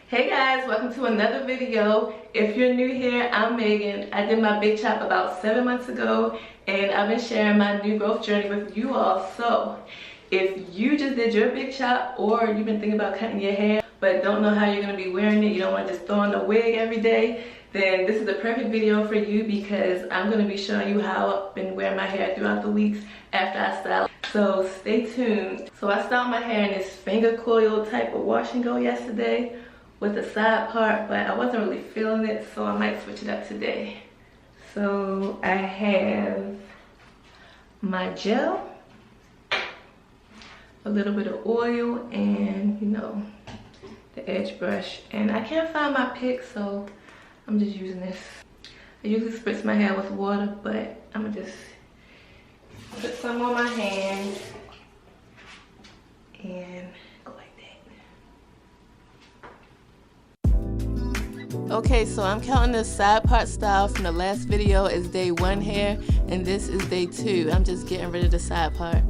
Hey guys, welcome to another video. If you're new here, I'm Megan. I did my big chop about 7 months ago and I've been sharing my new growth journey with you all. So if you just did your big chop or you've been thinking about cutting your hair but don't know how you're going to be wearing it, you don't want to just throw on a wig every day, then this is the perfect video for you because I'm going to be showing you how I've been wearing my hair throughout the weeks after I style. So stay tuned. So I styled my hair in this finger coil type of wash and go yesterday with the side part, but I wasn't really feeling it, so I might switch it up today. So I have my gel, a little bit of oil, and the edge brush. And I can't find my pick, so I'm just using this. I usually spritz my hair with water, but I'm gonna just put some on my hands and go like that. Okay, so I'm counting the side part style from the last video is day 1 hair, and this is day 2. I'm just getting rid of the side part.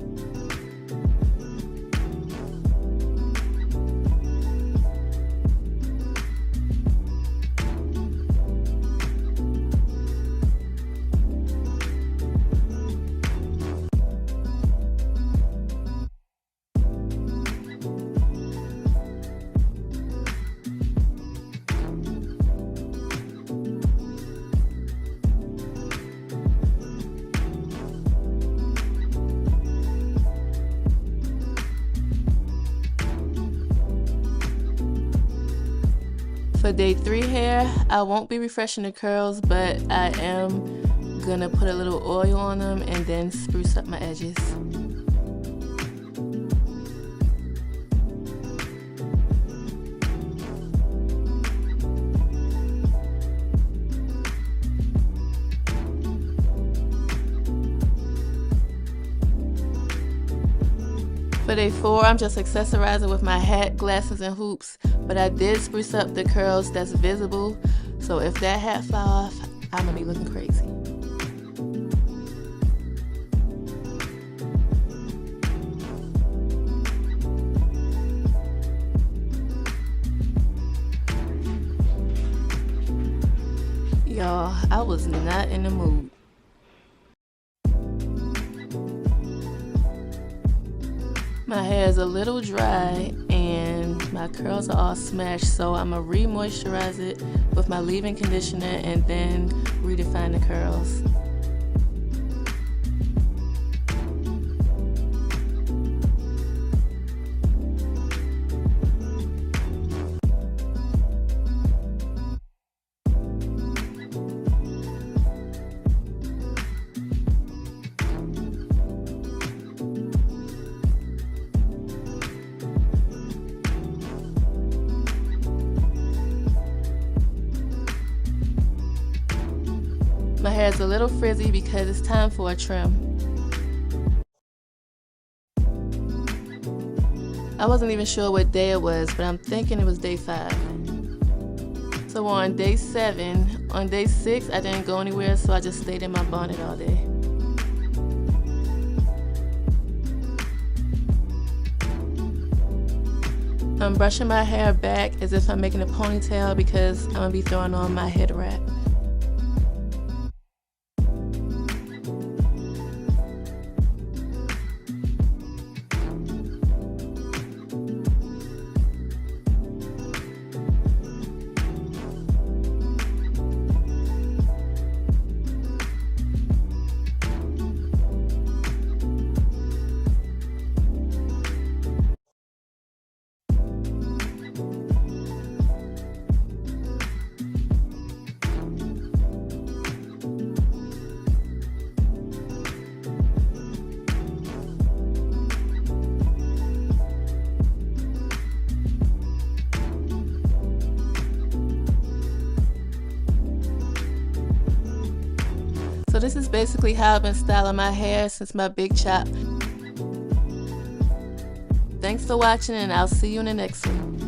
For day 3 hair, I won't be refreshing the curls, but I am gonna put a little oil on them and then spruce up my edges. For day 4, I'm just accessorizing with my hat, glasses, and hoops, but I did spruce up the curls that's visible, so if that hat fell off, I'm gonna be looking crazy. Y'all, I was not in the mood. My hair is a little dry and my curls are all smashed, so I'm gonna re-moisturize it with my leave-in conditioner and then redefine the curls. My hair is a little frizzy because it's time for a trim. I wasn't even sure what day it was, but I'm thinking it was day 5. So on day 7, on day 6 I didn't go anywhere, so I just stayed in my bonnet all day. I'm brushing my hair back as if I'm making a ponytail because I'm gonna be throwing on my head wrap. So this is basically how I've been styling my hair since my big chop. Thanks for watching, and I'll see you in the next one.